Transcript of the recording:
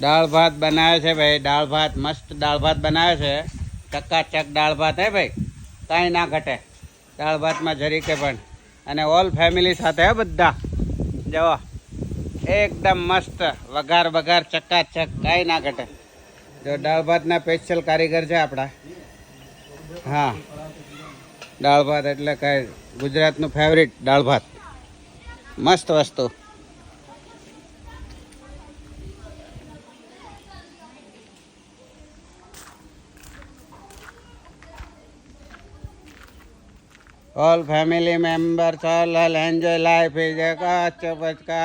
દાળ ભાત બનાવે છે ભાઈ. દાળ ભાત મસ્ત દાળ ભાત બનાવે છે. ચકાચક દાળ ભાત હે ભાઈ, કાંઈ ના ઘટે દાળ ભાતમાં જરીકે પણ. અને ઓલ ફેમિલી સાથે હે બધા. જવો એકદમ મસ્ત વઘાર વઘાર ચકાચક, કાંઈ ના ઘટે. જો દાળ ભાતના સ્પેશિયલ કારીગર છે આપણા. હા, દાળ ભાત એટલે કાંઈ ગુજરાતનું ફેવરિટ દાળ ભાત. મસ્ત વસ્તુ. All family members, all enjoy life is a kacha pachka.